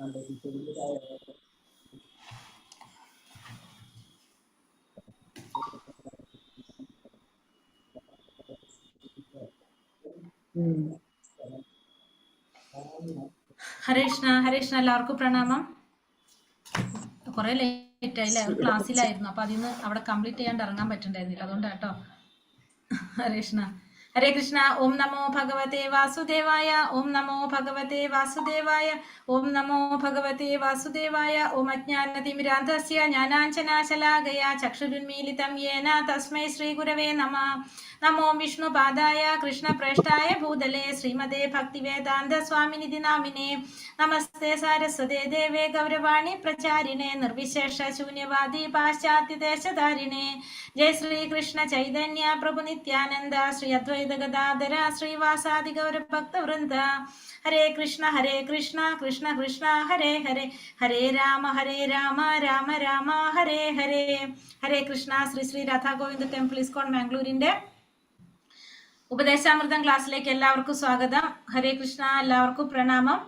ഹരേ കൃഷ്ണ എല്ലാവർക്കും പ്രണാമം. കുറെ ലേറ്റ് ആയില്ലേ, ഒരു ക്ലാസ്സിലായിരുന്നു, അപ്പൊ അതിന്ന് അവിടെ കംപ്ലീറ്റ് ചെയ്യാണ്ട് ഇറങ്ങാൻ പറ്റുന്നുണ്ടായിരുന്നില്ല, അതുകൊണ്ടാട്ടോ. ഹരേ കൃഷ്ണ. ഓം നമോ ഭഗവതേ വാസുദേവായ. ഓം നമോ ഭഗവതേ വാസുദേവായ. ഓം നമോ ഭഗവതേ വാസുദേവായ. ഓം അജ്ഞാനതിമിരാന്ധസ്യ ജ്ഞാനാഞ്ജനാശലാകയാ ചക്ഷുരുന്മീലിതം യേന തസ്മൈ ശ്രീ ഗുരവേ നമഃ. നമോ വിഷ്ണുപാദായ കൃഷ്ണപ്രേഷ്ഠായ ഭൂതലേ ശ്രീമതേ ഭക്തിവേദാന്ത സ്വാമിനിധി നാമിനേ. നമസ്തേ സാരസ്വതേ ദേവേ ഗൗരവാണി പ്രചാരിണേ നിർവിശേഷ ശൂന്യവാദി പാശ്ചാത്യദേശധാരിണേ. ജയ ശ്രീ കൃഷ്ണ ചൈതന്യ പ്രഭു നിത്യാനന്ദ ശ്രീ അദ്വൈത ഗദാധര ശ്രീവാസാദി ഗൗരഭക്തവൃന്ദ. ഹരേ കൃഷ്ണ കൃഷ്ണ കൃഷ്ണ ഹരേ ഹരേ, ഹരേ രാമ രാമ രാമ ഹരേ ഹരേ. ഹരേ കൃഷ്ണ. ശ്രീ രാധാ ഗോവിന്ദ ടെമ്പിൾ ഇസ്കോൺ മാംഗ്ലൂരിന്റെ ഉപദേശാമൃതം ക്ലാസ്സിലേക്ക് എല്ലാവർക്കും സ്വാഗതം. ഹരേ കൃഷ്ണ, എല്ലാവർക്കും പ്രണാമം.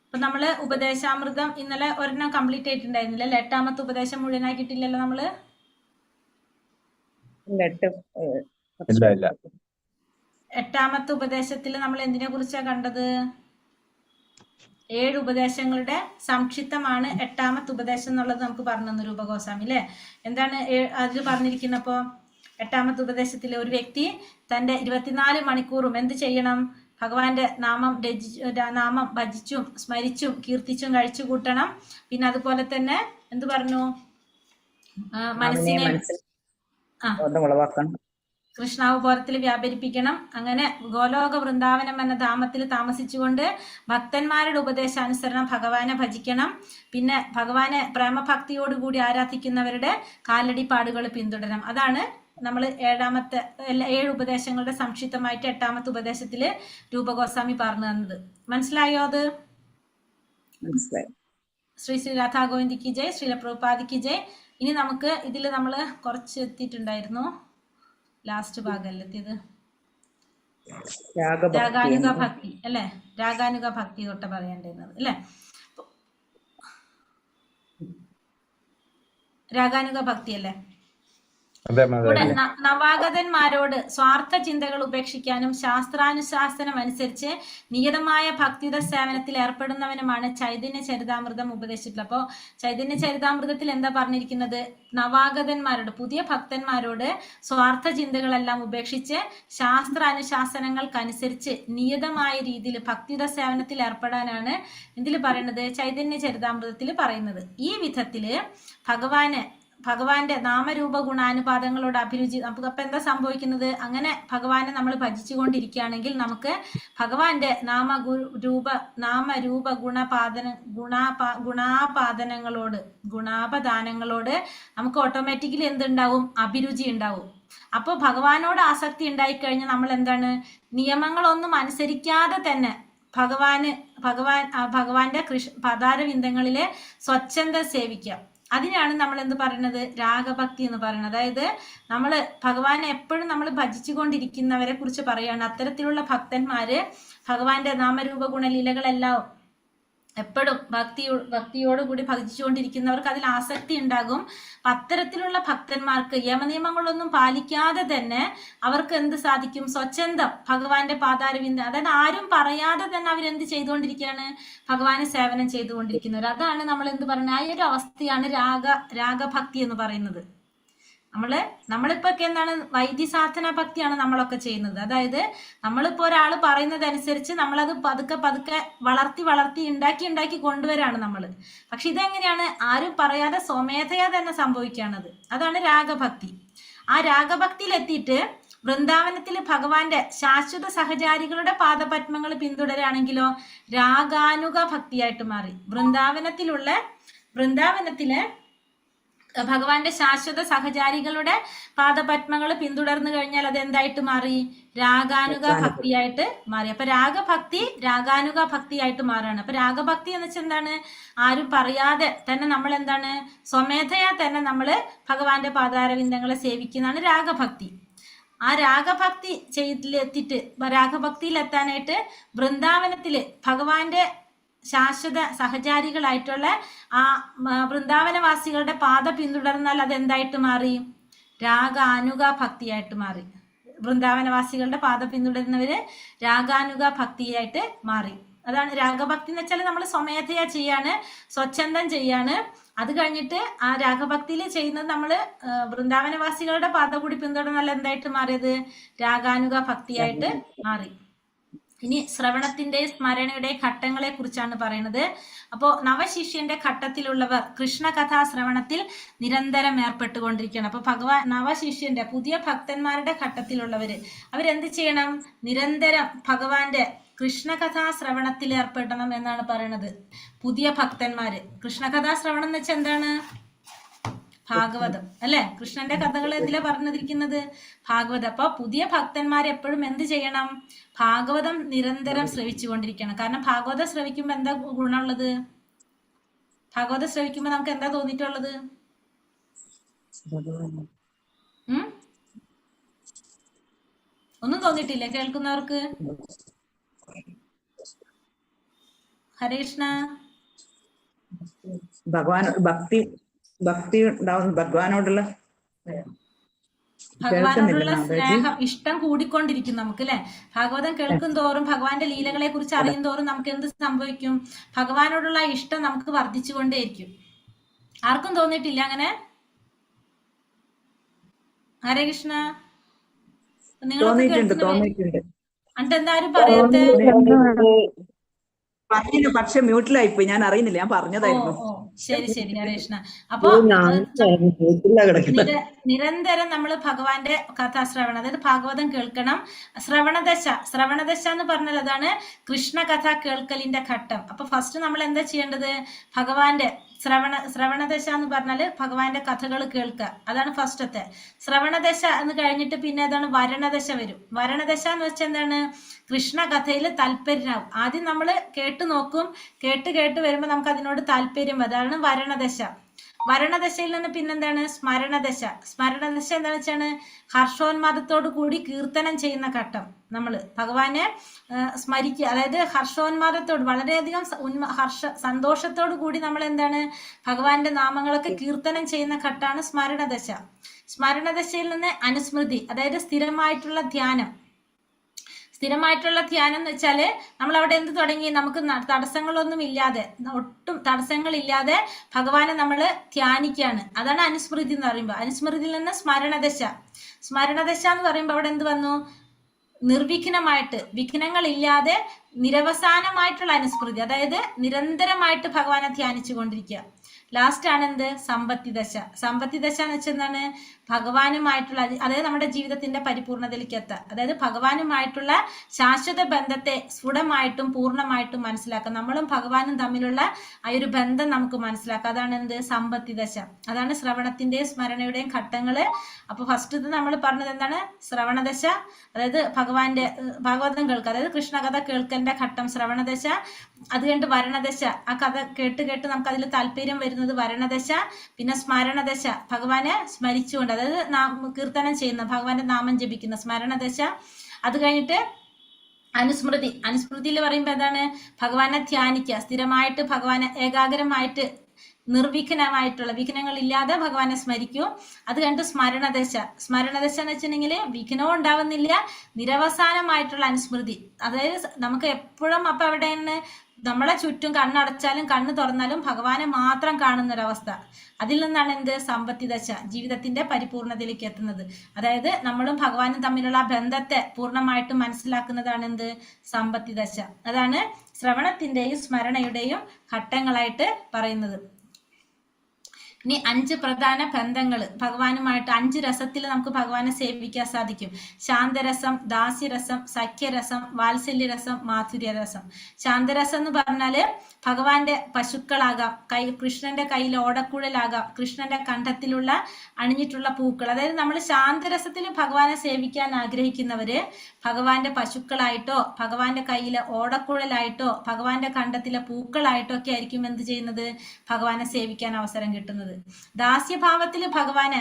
അപ്പൊ നമ്മള് ഉപദേശാമൃതം ഇന്നലെ ഒരെണ്ണം കംപ്ലീറ്റ് ആയിട്ടുണ്ടായിരുന്നില്ല. 8ാമത്തെ ഉപദേശം മുഴുവനാക്കിയിട്ടില്ലല്ലോ നമ്മള്. 8ാമത്തെ ഉപദേശത്തിൽ നമ്മൾ എന്തിനെ കുറിച്ചാ കണ്ടത്? 7 ഉപദേശങ്ങളുടെ സംക്ഷിപ്തമാണ് 8ാമത്തെ ഉപദേശം എന്നുള്ളത് നമുക്ക് പറഞ്ഞു തന്നു രൂപഗോസ്വാമി അല്ലെ. എന്താണ് അതിൽ പറഞ്ഞിരിക്കുന്നപ്പോ? 8ാമത്തെ ഉപദേശത്തിൽ ഒരു വ്യക്തി തന്റെ 24 മണിക്കൂറും എന്ത് ചെയ്യണം? ഭഗവാന്റെ നാമം ഭജിച്ചും സ്മരിച്ചും കീർത്തിച്ചും കഴിച്ചു കൂട്ടണം. പിന്നെ അതുപോലെ തന്നെ എന്ത് പറഞ്ഞു? മനസ്സിനെ കൃഷ്ണാവബോധത്തിൽ വ്യാപരിപ്പിക്കണം. അങ്ങനെ ഗോലോക വൃന്ദാവനം എന്ന ധാമത്തിൽ താമസിച്ചുകൊണ്ട് ഭക്തന്മാരുടെ ഉപദേശാനുസരണം ഭഗവാനെ ഭജിക്കണം. പിന്നെ ഭഗവാനെ പ്രേമഭക്തിയോടുകൂടി ആരാധിക്കുന്നവരുടെ കാലടിപ്പാടുകൾ പിന്തുടരണം. അതാണ് നമ്മൾ 7 ഉപദേശങ്ങളുടെ സംക്ഷിപ്തമായിട്ട് 8ാമത്തെ ഉപദേശത്തില് രൂപഗോസ്വാമി പറഞ്ഞു തന്നത്. മനസ്സിലായോ? അത് ശ്രീ രാധാ ഗോവിന്ദിക്ക് ജയ്, ശ്രീല പ്രഭുപാദിക്ക് ജയ്. ഇനി നമുക്ക് ഇതിൽ നമ്മൾ കുറച്ച് എത്തിയിട്ടുണ്ടായിരുന്നു. ലാസ്റ്റ് ഭാഗമല്ല എത്തിയത്, രാഗാനുഗ ഭക്തി അല്ലെ. രാഗാനുഗ ഭക്തി തൊട്ട് പറയേണ്ടിരുന്നത് അല്ലെ. രാഗാനുഗ ഭക്തി അല്ലേ. നവാഗതന്മാരോട് സ്വാർത്ഥ ചിന്തകൾ ഉപേക്ഷിക്കാനും ശാസ്ത്രാനുശാസനം അനുസരിച്ച് നിയതമായ ഭക്തിയുത സേവനത്തിൽ ഏർപ്പെടുന്നവനുമാണ് ചൈതന്യ ചരിതാമൃതം ഉപദേശിച്ചിട്ടുള്ളത്. അപ്പോൾ ചൈതന്യ ചരിതാമൃതത്തിൽ എന്താ പറഞ്ഞിരിക്കുന്നത്? നവാഗതന്മാരോട്, പുതിയ ഭക്തന്മാരോട് സ്വാർത്ഥ ചിന്തകളെല്ലാം ഉപേക്ഷിച്ച് ശാസ്ത്രാനുശാസനങ്ങൾക്കനുസരിച്ച് നിയതമായ രീതിയിൽ ഭക്തിയുത സേവനത്തിൽ ഏർപ്പെടാനാണ് ഇതിൽ പറയുന്നത്, ചൈതന്യ ചരിതാമൃതത്തിൽ പറയുന്നത്. ഈ വിധത്തില് ഭഗവാന്റെ നാമരൂപ ഗുണാനുപാതങ്ങളോട് അഭിരുചി നമുക്ക് അപ്പൊ എന്താ സംഭവിക്കുന്നത്? അങ്ങനെ ഭഗവാനെ നമ്മൾ ഭജിച്ചുകൊണ്ടിരിക്കുകയാണെങ്കിൽ നമുക്ക് ഭഗവാന്റെ നാമരൂപ ഗുണാപദാനങ്ങളോട് നമുക്ക് ഓട്ടോമാറ്റിക്കലി എന്തുണ്ടാവും? അഭിരുചി ഉണ്ടാവും. അപ്പൊ ഭഗവാനോട് ആസക്തി ഉണ്ടായിക്കഴിഞ്ഞാൽ നമ്മൾ എന്താണ്? നിയമങ്ങളൊന്നും അനുസരിക്കാതെ തന്നെ ഭഗവാന്റെ പദാരവിന്ദങ്ങളിലെ സ്വച്ഛന്ദ സേവിക്കാം. അതിനാണ് നമ്മൾ എന്ത് പറയുന്നത്? രാഗഭക്തി എന്ന് പറയുന്നത്. അതായത് നമ്മള് ഭഗവാനെ എപ്പോഴും നമ്മൾ ഭജിച്ചുകൊണ്ടിരിക്കുന്നവരെ കുറിച്ച് പറയാണ്. അത്തരത്തിലുള്ള ഭക്തന്മാര് ഭഗവാന്റെ നാമരൂപ ഗുണലീലകളെല്ലാം എപ്പോഴും ഭക്തിയോടുകൂടി ഭജിച്ചുകൊണ്ടിരിക്കുന്നവർക്ക് അതിൽ ആസക്തി ഉണ്ടാകും. അത്തരത്തിലുള്ള ഭക്തന്മാർക്ക് യമനിയമങ്ങളൊന്നും പാലിക്കാതെ തന്നെ അവർക്ക് എന്ത് സാധിക്കും? സ്വച്ഛന്തം ഭഗവാന്റെ പാതാരവിന്ദം, അതായത് ആരും പറയാതെ തന്നെ അവരെന്ത് ചെയ്തുകൊണ്ടിരിക്കുകയാണ്? ഭഗവാന് സേവനം ചെയ്തുകൊണ്ടിരിക്കുന്നവർ. അതാണ് നമ്മൾ എന്ത് പറയുന്നത്? ആ ഒരു അവസ്ഥയാണ് രാഗഭക്തി എന്ന് പറയുന്നത്. നമ്മളിപ്പോ എന്താണ്? വൈദ്യസാധന ഭക്തിയാണ് നമ്മളൊക്കെ ചെയ്യുന്നത്. അതായത് നമ്മളിപ്പോ ഒരാൾ പറയുന്നതനുസരിച്ച് നമ്മളത് പതുക്കെ വളർത്തി ഉണ്ടാക്കി കൊണ്ടുവരാണ് നമ്മള്. പക്ഷെ ഇതെങ്ങനെയാണ്? ആരും പറയാതെ സ്വമേധയാ തന്നെ സംഭവിക്കുകയാണത്. അതാണ് രാഗഭക്തി. ആ രാഗഭക്തിയിൽ എത്തിയിട്ട് വൃന്ദാവനത്തിൽ ഭഗവാന്റെ ശാശ്വത സഹചാരികളുടെ പാദപത്മങ്ങൾ പിന്തുടരാണെങ്കിലോ രാഗാനുഗ ഭക്തിയായിട്ട് മാറി. വൃന്ദാവനത്തിലെ ഭഗവാന്റെ ശാശ്വത സഹചാരികളുടെ പാദപത്മങ്ങൾ പിന്തുടർന്നു കഴിഞ്ഞാൽ അത് എന്തായിട്ട് മാറി? രാഗാനുഗ ഭക്തിയായിട്ട് മാറി. അപ്പൊ രാഗഭക്തി രാഗാനുഗ ഭക്തിയായിട്ട് മാറാണ്. അപ്പൊ രാഗഭക്തി എന്ന് വെച്ചാൽ എന്താണ്? ആരും പറയാതെ തന്നെ നമ്മൾ എന്താണ്? സ്വമേധയാ തന്നെ നമ്മള് ഭഗവാന്റെ പാദാരവിന്ദങ്ങളെ സേവിക്കുന്നതാണ് രാഗഭക്തി. ആ രാഗഭക്തിയിൽ എത്താനായിട്ട് വൃന്ദാവനത്തില് ഭഗവാന്റെ ശാശ്വത സഹചാരികളായിട്ടുള്ള ആ വൃന്ദാവനവാസികളുടെ പാത പിന്തുടർന്നാൽ അതെന്തായിട്ട് മാറി? രാഗാനുഗ ഭക്തിയായിട്ട് മാറി. വൃന്ദാവനവാസികളുടെ പാത പിന്തുടരുന്നവര് രാഗാനുഗ ഭക്തിയായിട്ട് മാറി. അതാണ് രാഗഭക്തി എന്ന് വെച്ചാൽ നമ്മൾ സ്വമേധയാ ചെയ്യാണ്, സ്വച്ഛന്തം ചെയ്യാണ്. അത് കഴിഞ്ഞിട്ട് ആ രാഗഭക്തിയിൽ ചെയ്യുന്നത് നമ്മൾ വൃന്ദാവനവാസികളുടെ പാത കൂടി പിന്തുടർന്നാൽ എന്തായിട്ട് മാറിയത്? രാഗാനുഗ ഭക്തിയായിട്ട് മാറി. ഇനി ശ്രവണത്തിന്റെ സ്മരണയുടെ ഘട്ടങ്ങളെ കുറിച്ചാണ് പറയുന്നത്. അപ്പോൾ നവശിഷ്യന്റെ ഘട്ടത്തിലുള്ളവർ കൃഷ്ണകഥാ ശ്രവണത്തിൽ നിരന്തരം ഏർപ്പെട്ടുകൊണ്ടിരിക്കണം. അപ്പൊ നവശിഷ്യന്റെ പുതിയ ഭക്തന്മാരുടെ ഘട്ടത്തിലുള്ളവര് അവരെന്ത് ചെയ്യണം? നിരന്തരം ഭഗവാന്റെ കൃഷ്ണകഥാ ശ്രവണത്തിൽ ഏർപ്പെടണം എന്നാണ് പറയുന്നത്. പുതിയ ഭക്തന്മാര് കൃഷ്ണകഥാ ശ്രവണം എന്ന് വെച്ചാൽ എന്താണ്? ഭാഗവതം അല്ലെ? കൃഷ്ണന്റെ കഥകൾ എന്തിലാ പറഞ്ഞിരിക്കുന്നത്? ഭാഗവതം. അപ്പൊ പുതിയ ഭക്തന്മാർ എപ്പോഴും എന്ത് ചെയ്യണം? ഭാഗവതം നിരന്തരം ശ്രവിച്ചുകൊണ്ടിരിക്കണം. കാരണം ഭാഗവതം ശ്രവിക്കുമ്പോ എന്താ ഗുണമുള്ളത്? ഭാഗവതം ശ്രവിക്കുമ്പോ നമുക്ക് എന്താ തോന്നിയിട്ടുള്ളത്? ഒന്നും തോന്നിയിട്ടില്ലേ കേൾക്കുന്നവർക്ക്? ഹരേ കൃഷ്ണ. ഭക്തി ഉണ്ടാവും, ഭഗവാനോടുള്ള സ്നേഹം, ഇഷ്ടം കൂടിക്കൊണ്ടിരിക്കും നമുക്ക് അല്ലെ? ഭാഗവതം കേൾക്കും തോറും ഭഗവാന്റെ ലീലകളെ കുറിച്ച് അറിയും തോറും നമുക്ക് എന്ത് സംഭവിക്കും? ഭഗവാനോടുള്ള ഇഷ്ടം നമുക്ക് വർദ്ധിച്ചുകൊണ്ടേയിരിക്കും. ആർക്കും തോന്നിയിട്ടില്ല അങ്ങനെ? ഹരേ കൃഷ്ണ. നിങ്ങൾക്ക് എന്തായാലും പറയാത്തെ? പക്ഷെ മ്യൂട്ടിലായിപ്പോയി, ഞാൻ അറിയുന്നില്ല, ഞാൻ പറഞ്ഞതായിരുന്നു. ശരി ശരി ഹരേ കൃഷ്ണ. അപ്പൊ നിരന്തരം നമ്മൾ ഭഗവാന്റെ കഥാശ്രവണം, അതായത് ഭാഗവതം കേൾക്കണം. ശ്രവണദശ എന്ന് പറഞ്ഞാൽ അതാണ് കൃഷ്ണകഥ കേൾക്കലിന്റെ ഘട്ടം. അപ്പൊ ഫസ്റ്റ് നമ്മൾ എന്താ ചെയ്യേണ്ടത്? ഭഗവാന്റെ ശ്രവണദശ എന്ന് പറഞ്ഞാല് ഭഗവാന്റെ കഥകൾ കേൾക്കുക, അതാണ് ഫസ്റ്റത്തെ. ശ്രവണദശ എന്ന് കഴിഞ്ഞിട്ട് പിന്നെ അതാണ് വരണദശ വരും. വരണദശ എന്ന് വെച്ചാൽ എന്താണ്? കൃഷ്ണകഥയിൽ താല്പര്യമാവും. ആദ്യം നമ്മൾ കേട്ട് നോക്കും, കേട്ട് വരുമ്പോൾ നമുക്ക് അതിനോട് താല്പര്യം വരും. അതാണ് വരണദശ. വരണദശയിൽ നിന്ന് പിന്നെന്താണ്? സ്മരണദശ. സ്മരണദശ എന്താണെന്ന് വെച്ചാണ് ഹർഷോന്മാദത്തോടു കൂടി കീർത്തനം ചെയ്യുന്ന ഘട്ടം. നമ്മൾ ഭഗവാനെ സ്മരിക്കുക, അതായത് ഹർഷോന്മാദത്തോട് വളരെയധികം സന്തോഷത്തോടു കൂടി നമ്മൾ എന്താണ് ഭഗവാന്റെ നാമങ്ങളൊക്കെ കീർത്തനം ചെയ്യുന്ന ഘട്ടമാണ് സ്മരണദശ. സ്മരണദശയിൽ നിന്ന് അനുസ്മൃതി, അതായത് സ്ഥിരമായിട്ടുള്ള ധ്യാനം. സ്ഥിരമായിട്ടുള്ള ധ്യാനം എന്ന് വെച്ചാല് നമ്മൾ അവിടെ എന്ത് തുടങ്ങി? നമുക്ക് തടസ്സങ്ങളൊന്നും ഇല്ലാതെ, ഒട്ടും തടസ്സങ്ങളില്ലാതെ ഭഗവാനെ നമ്മൾ ധ്യാനിക്കുകയാണ്. അതാണ് അനുസ്മൃതി എന്ന് പറയുമ്പോൾ. അനുസ്മൃതിയിൽ നിന്ന് സ്മരണദശ. സ്മരണദശ എന്ന് പറയുമ്പോൾ അവിടെ എന്ത് വന്നു? നിർവിഘ്നമായിട്ട്, വിഘ്നങ്ങളില്ലാതെ നിരവസാനമായിട്ടുള്ള അനുസ്മൃതി, അതായത് നിരന്തരമായിട്ട് ഭഗവാനെ ധ്യാനിച്ചു കൊണ്ടിരിക്കുക. ലാസ്റ്റ് ആണ് എന്ത്? സമ്പത്തി ദശ. സമ്പത്തി ദശ എന്ന് വെച്ചാൽ എന്താണ്? ഭഗവാനുമായിട്ടുള്ള, അതായത് നമ്മുടെ ജീവിതത്തിന്റെ പരിപൂർണതയിലേക്ക് എത്താം. അതായത് ഭഗവാനുമായിട്ടുള്ള ശാശ്വത ബന്ധത്തെ സ്ഫുടമായിട്ടും പൂർണ്ണമായിട്ടും മനസ്സിലാക്കാം. നമ്മളും ഭഗവാനും തമ്മിലുള്ള ആ ഒരു ബന്ധം നമുക്ക് മനസ്സിലാക്കാം. അതാണ് എന്ത്? സമ്പത്തി ദശ. അതാണ് ശ്രവണത്തിന്റെയും സ്മരണയുടെയും ഘട്ടങ്ങള്. അപ്പൊ ഫസ്റ്റ് നമ്മൾ പറഞ്ഞത് എന്താണ്? ശ്രവണദശ, അതായത് ഭാഗവതം കേൾക്കുക, അതായത് കൃഷ്ണകഥ കേൾക്കലിന്റെ ഘട്ടം ശ്രവണദശ. അത് കഴിഞ്ഞിട്ട് വരണദശ, ആ കഥ കേട്ട് നമുക്ക് അതിൽ താല്പര്യം വരുന്നത് വരണദശ. പിന്നെ സ്മരണദശ, ഭഗവാനെ സ്മരിച്ചുകൊണ്ട്, അതായത് കീർത്തനം ചെയ്യുന്ന, ഭഗവാന്റെ നാമം ജപിക്കുന്ന സ്മരണദശ. അത് കഴിഞ്ഞിട്ട് അനുസ്മൃതി. അനുസ്മൃതിയിൽ പറയുമ്പോൾ എന്താണ്? ഭഗവാനെ ധ്യാനിക്കുക, സ്ഥിരമായിട്ട് ഭഗവാനെ ഏകാഗ്രമായിട്ട് നിർവിഘ്നമായിട്ടുള്ള, വിഘ്നങ്ങളില്ലാതെ ഭഗവാനെ സ്മരിക്കൂ. അത് കഴിഞ്ഞിട്ട് സ്മരണദശ. സ്മരണദശ എന്ന് വെച്ചിട്ടുണ്ടെങ്കിൽ വിഘ്നവും ഉണ്ടാവുന്നില്ല, നിരവസാനമായിട്ടുള്ള അനുസ്മൃതി. അതായത് നമുക്ക് എപ്പോഴും അപ്പൊ അവിടെ നമ്മളെ ചുറ്റും കണ്ണടച്ചാലും കണ്ണ് തുറന്നാലും ഭഗവാനെ മാത്രം കാണുന്നൊരവസ്ഥ. അതിൽ നിന്നാണ് എന്ത്? സമ്പത്തി ദശ, ജീവിതത്തിന്റെ പരിപൂർണതയിലേക്ക് എത്തുന്നത്. അതായത് നമ്മളും ഭഗവാനും തമ്മിലുള്ള ബന്ധത്തെ പൂർണ്ണമായിട്ടും മനസ്സിലാക്കുന്നതാണ് എന്ത്? സമ്പത്തി ദശ. അതാണ് ശ്രവണത്തിന്റെയും സ്മരണയുടെയും ഘട്ടങ്ങളായിട്ട് പറയുന്നത്. ഇനി 5 പ്രധാന ബന്ധങ്ങൾ ഭഗവാനുമായിട്ട്, 5 രസത്തിൽ നമുക്ക് ഭഗവാനെ സേവിക്കാൻ സാധിക്കും. ശാന്തരസം, ദാസ്യരസം, സഖ്യരസം, വാത്സല്യരസം, മാധുര്യരസം. ശാന്തരസം എന്ന് പറഞ്ഞാല് ഭഗവാന്റെ പശുക്കളാകാം, കൃഷ്ണന്റെ കയ്യിൽ ഓടക്കുഴലാകാം, കൃഷ്ണന്റെ കണ്ഠത്തിലുള്ള അണിഞ്ഞിട്ടുള്ള പൂക്കൾ. അതായത് നമ്മൾ ശാന്തരസത്തിൽ ഭഗവാനെ സേവിക്കാൻ ആഗ്രഹിക്കുന്നവര് ഭഗവാന്റെ പശുക്കളായിട്ടോ ഭഗവാന്റെ കയ്യിലെ ഓടക്കുഴലായിട്ടോ ഭഗവാന്റെ കണ്ഠത്തിലെ പൂക്കളായിട്ടോ ഒക്കെ ആയിരിക്കും എന്ത് ചെയ്യുന്നത്? ഭഗവാനെ സേവിക്കാൻ അവസരം കിട്ടുന്നത്. ദാസ്യഭാവത്തിൽ ഭഗവാനെ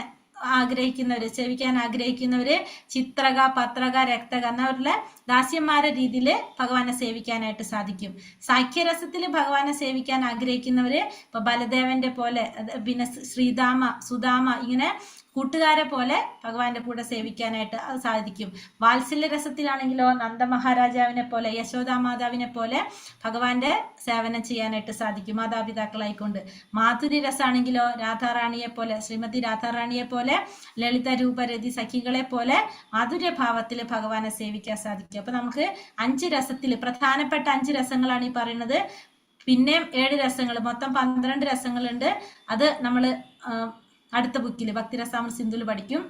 സേവിക്കാൻ ആഗ്രഹിക്കുന്നവര് ചിത്രക, പത്രക, രക്തക എന്നവരുടെ ദാസ്യന്മാരെ രീതിയിൽ ഭഗവാനെ സേവിക്കാനായിട്ട് സാധിക്കും. സാഖ്യരസത്തിൽ ഭഗവാനെ സേവിക്കാൻ ആഗ്രഹിക്കുന്നവര് ഇപ്പൊ ബലദേവന്റെ പോലെ, പിന്നെ ശ്രീധാമ, സുധാമ, ഇങ്ങനെ കൂട്ടുകാരെ പോലെ ഭഗവാന്റെ കൂടെ സേവിക്കാനായിട്ട് സാധിക്കും. വാത്സല്യ രസത്തിലാണെങ്കിലോ നന്ദമഹാരാജാവിനെ പോലെ, യശോദാമാതാവിനെ പോലെ ഭഗവാന്റെ സേവനം ചെയ്യാനായിട്ട് സാധിക്കും, മാതാപിതാക്കളായിക്കൊണ്ട്. മാധുര്യ രസമാണെങ്കിലോ രാധാറാണിയെ പോലെ, ശ്രീമതി രാധാറാണിയെ പോലെ, ലളിത രൂപരതി സഖികളെ പോലെ മാധുര്യഭാവത്തിൽ ഭഗവാനെ സേവിക്കാൻ സാധിക്കും. അപ്പൊ നമുക്ക് 5 രസത്തിൽ പ്രധാനപ്പെട്ട 5 രസങ്ങളാണ് ഈ പറയുന്നത്. പിന്നെയും 7 രസങ്ങൾ, മൊത്തം 12 രസങ്ങളുണ്ട്. അത് നമ്മൾ അടുത്ത ബുക്കിൽ ഭക്തിരസാമൃത സിന്ധുവിൽ പഠിക്കും.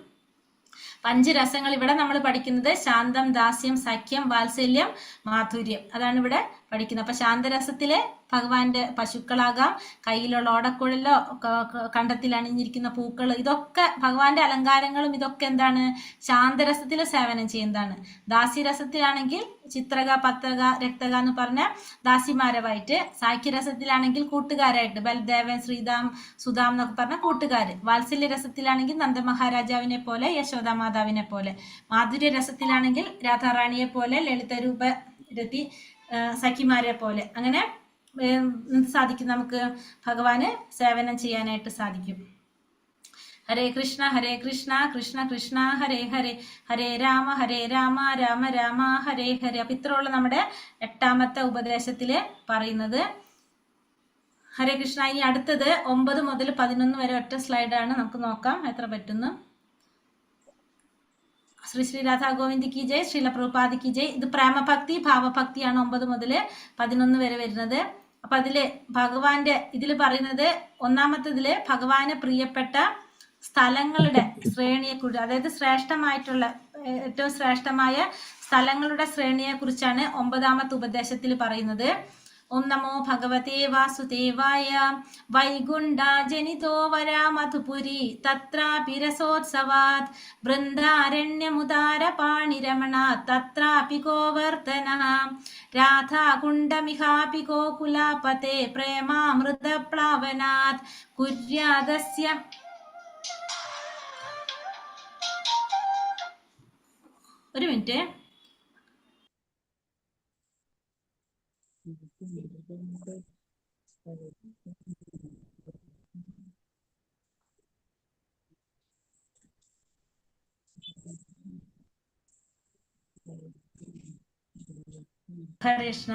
5 രസങ്ങൾ ഇവിടെ നമ്മൾ പഠിക്കുന്നത് ശാന്തം, ദാസ്യം, സഖ്യം, വാത്സല്യം, മാധുര്യം, അതാണ് ഇവിടെ പഠിക്കുന്നത്. അപ്പൊ ശാന്തരസത്തില് ഭഗവാന്റെ പശുക്കളാകാം, കയ്യിലുള്ള ഓടക്കുഴലോ, കണ്ടത്തിൽ അണിഞ്ഞിരിക്കുന്ന പൂക്കൾ, ഇതൊക്കെ ഭഗവാന്റെ അലങ്കാരങ്ങളും ഇതൊക്കെ എന്താണ് ശാന്തരസത്തിൽ സേവനം ചെയ്യുന്നതാണ്. ദാസ്യരസത്തിലാണെങ്കിൽ ചിത്രക, പത്രക, രക്തക എന്ന് പറഞ്ഞ ദാസിമാരവായിട്ട്, സാഖ്യരസത്തിലാണെങ്കിൽ കൂട്ടുകാരായിട്ട് ബൽദേവൻ, ശ്രീധാം, സുധാം എന്നൊക്കെ പറഞ്ഞ കൂട്ടുകാര്, വാത്സല്യ രസത്തിലാണെങ്കിൽ നന്ദമഹാരാജാവിനെ പോലെ, യശോദാമാതാവിനെ പോലെ, മാധുര്യ രസത്തിലാണെങ്കിൽ രാധാറാണിയെ പോലെ, ലളിതരൂപ രതി സഖിമാരെ പോലെ, അങ്ങനെ സാധിക്കും നമുക്ക് ഭഗവാന് സേവനം ചെയ്യാനായിട്ട് സാധിക്കും. ഹരേ കൃഷ്ണ കൃഷ്ണ കൃഷ്ണ ഹരേ ഹരേ, ഹരേ രാമ രാമ രാമ ഹരേ ഹരേ. അപ്പൊ ഇത്രയുള്ള നമ്മുടെ 8ാമത്തെ ഉപദേശത്തില് പറയുന്നത്. ഹരേ കൃഷ്ണ. ഇനി അടുത്തത് 9 മുതൽ 11 വരെ ഒറ്റ സ്ലൈഡാണ്, നമുക്ക് നോക്കാം എത്ര പറ്റുന്നു. ശ്രീ ശ്രീ രാധാ ഗോവിന്ദ് കി ജയ്, ശ്രീല പ്രഭുപാദ് കി ജയ്. ഇത് പ്രേമഭക്തി, ഭാവഭക്തിയാണ് 9 മുതൽ 11 വരെ വരുന്നത്. അപ്പൊ അതില് ഭഗവാന്റെ ഇതില് പറയുന്നത്, ഒന്നാമത്തതില് ഭഗവാന് പ്രിയപ്പെട്ട സ്ഥലങ്ങളുടെ ശ്രേണിയെ കുറിച്ച്, അതായത് ശ്രേഷ്ഠമായിട്ടുള്ള ഏറ്റവും ശ്രേഷ്ഠമായ സ്ഥലങ്ങളുടെ ശ്രേണിയെ കുറിച്ചാണ് 9ാമത്തെ ഉപദേശത്തിൽ പറയുന്നത്. ഓം നമോ ഭഗവതേ വാസുദേവായ. വൈകുണ്ഠാ ജനിതോ വരാ മധുപുരി തത്രാപി രസോത്സവാത് ബൃന്ദാരണ്യമുദാര പാണിരമണാത് തത്രാപി ഗോവർദ്ധനഃ രാധാകുണ്ഡമിഹാപി ഗോകുലാപതേ പ്രേമാമൃത പ്ലാവനാത് കുര്യാദസ്യ. ഒരു മിനിറ്റ്. കൃഷ്ണ.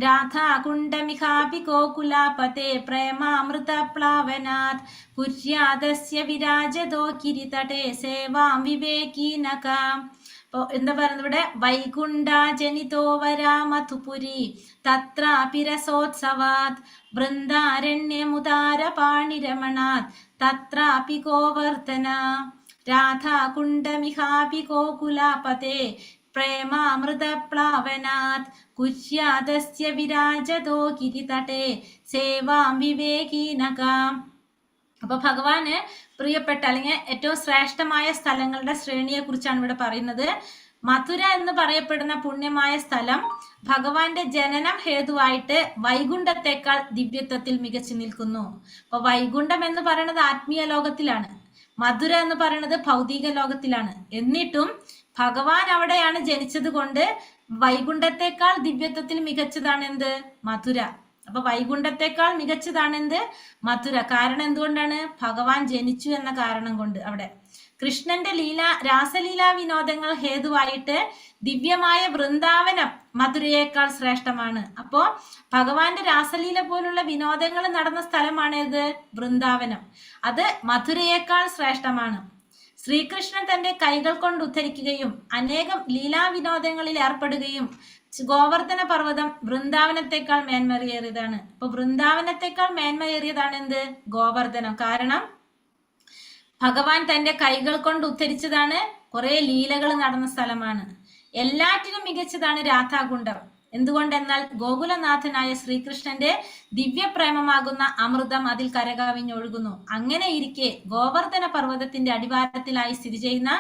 രാധാ കുണ്ഡമിഹാപി ഗോകുലാപതേ പ്രേമാമൃത പ്ലാവനാത് കുര്യാദസ്യ വിരാജതോ കിരിതടേ സേവാം വിവേകീനകാം. അപ്പൊ എന്താ പറയുന്നത് ഇവിടെ? വൈകുണ്ഠ ജനിതോ വരാ മധുപുരി തത്രാപി രസോത്സവാത് ബൃന്ദാരണ്യമുദാര പാണിരമണാത് തത്രാപി ഗോവർദ്ധന രാധാ കുണ്ഡമിഹാപി ഗോകുലാപതേ പ്രേമാമൃത പ്ലാവനാത് കുര്യാദസ്യ വിരാജതോ ഗിരിതടേ സേവാം വിവേകീനകാം. അപ്പൊ ഭഗവാന് പ്രിയപ്പെട്ട അല്ലെങ്കിൽ ഏറ്റവും ശ്രേഷ്ഠമായ സ്ഥലങ്ങളുടെ ശ്രേണിയെ കുറിച്ചാണ് ഇവിടെ പറയുന്നത്. മഥുര എന്ന് പറയപ്പെടുന്ന പുണ്യമായ സ്ഥലം ഭഗവാന്റെ ജനനം ഹേതുവായിട്ട് വൈകുണ്ഠത്തെക്കാൾ ദിവ്യത്വത്തിൽ മികച്ചു നിൽക്കുന്നു. അപ്പൊ വൈകുണ്ഠം എന്ന് പറയുന്നത് ആത്മീയ ലോകത്തിലാണ്, മധുര എന്ന് പറയുന്നത് ഭൗതിക ലോകത്തിലാണ്. എന്നിട്ടും ഭഗവാൻ അവിടെയാണ് ജനിച്ചത് കൊണ്ട് വൈകുണ്ഠത്തെക്കാൾ ദിവ്യത്വത്തിൽ മികച്ചതാണ് എന്ത്? മധുര. അപ്പൊ വൈകുണ്ഠത്തെക്കാൾ മികച്ചതാണ് എന്ത്? മധുര. കാരണം എന്തുകൊണ്ടാണ്? ഭഗവാൻ ജനിച്ചു എന്ന കാരണം കൊണ്ട്. അവിടെ കൃഷ്ണന്റെ രാസലീലാ വിനോദങ്ങൾ ഹേതുവായിട്ട് ദിവ്യമായ വൃന്ദാവനം മധുരയേക്കാൾ ശ്രേഷ്ഠമാണ്. അപ്പോ ഭഗവാന്റെ രാസലീല പോലുള്ള വിനോദങ്ങൾ നടന്ന സ്ഥലമാണ് ഏത്? വൃന്ദാവനം. അത് മധുരയേക്കാൾ ശ്രേഷ്ഠമാണ്. ശ്രീകൃഷ്ണൻ തന്റെ കൈകൾ കൊണ്ട് ഉദ്ധരിക്കുകയും അനേകം ലീലാവിനോദങ്ങളിൽ ഏർപ്പെടുകയും ഗോവർദ്ധന പർവ്വതം വൃന്ദാവനത്തെക്കാൾ മേന്മയേറിയതാണ്. അപ്പൊ വൃന്ദാവനത്തെക്കാൾ മേന്മയേറിയതാണ് എന്ത്? ഗോവർദ്ധനം. കാരണം ഭഗവാൻ തന്റെ കൈകൾ കൊണ്ട് ഉദ്ധരിച്ചതാണ്, കുറെ ലീലകൾ നടന്ന സ്ഥലമാണ്. എല്ലാറ്റിനും മികച്ചതാണ് രാധാകുണ്ഡം. എന്തുകൊണ്ടെന്നാൽ ഗോകുലനാഥനായ ശ്രീകൃഷ്ണന്റെ ദിവ്യപ്രേമമാകുന്ന അമൃതം അതിൽ കരകവിഞ്ഞൊഴുകുന്നു. അങ്ങനെ ഇരിക്കെ ഗോവർദ്ധന പർവ്വതത്തിന്റെ അടിവാരത്തിലായി സ്ഥിതി ചെയ്യുന്ന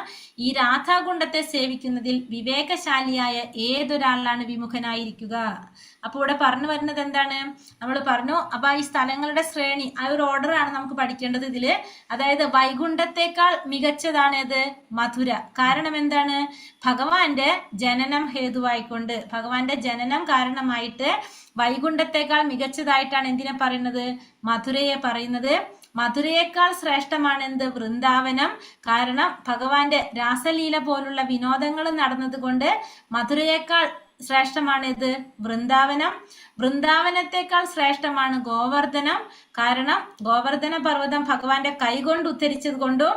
ഈ രാധാകുണ്ഡത്തെ സേവിക്കുന്നതിൽ വിവേകശാലിയായ ഏതൊരാളിലാണ് വിമുഖനായിരിക്കുക. അപ്പൊ ഇവിടെ പറഞ്ഞു വരുന്നത് എന്താണ്? നമ്മൾ പറഞ്ഞു, അപ്പൊ ഈ സ്ഥലങ്ങളുടെ ശ്രേണി, ആ ഒരു ഓർഡർ ആണ് നമുക്ക് പഠിക്കേണ്ടത് ഇതില്. അതായത് വൈകുണ്ഠത്തെക്കാൾ മികച്ചതാണ് ഏത്? മധുര. കാരണം എന്താണ്? ഭഗവാന്റെ ജനനം ഹേതുവായിക്കൊണ്ട്, ഭഗവാന്റെ ജനനം കാരണമായിട്ട് വൈകുണ്ഠത്തെക്കാൾ മികച്ചതായിട്ടാണ് എന്തിനെ പറയുന്നത്? മധുരയെ പറയുന്നത്. മധുരയേക്കാൾ ശ്രേഷ്ഠമാണ് എന്ത്? വൃന്ദാവനം. കാരണം ഭഗവാന്റെ രാസലീല പോലുള്ള വിനോദങ്ങൾ നടന്നത് കൊണ്ട് മധുരയേക്കാൾ ശ്രേഷ്ഠമാണ് ഇത് വൃന്ദാവനം. വൃന്ദാവനത്തെക്കാൾ ശ്രേഷ്ഠമാണ് ഗോവർദ്ധനം. കാരണം ഗോവർദ്ധന പർവ്വതം ഭഗവാന്റെ കൈകൊണ്ട് ഉദ്ധരിച്ചത് കൊണ്ടും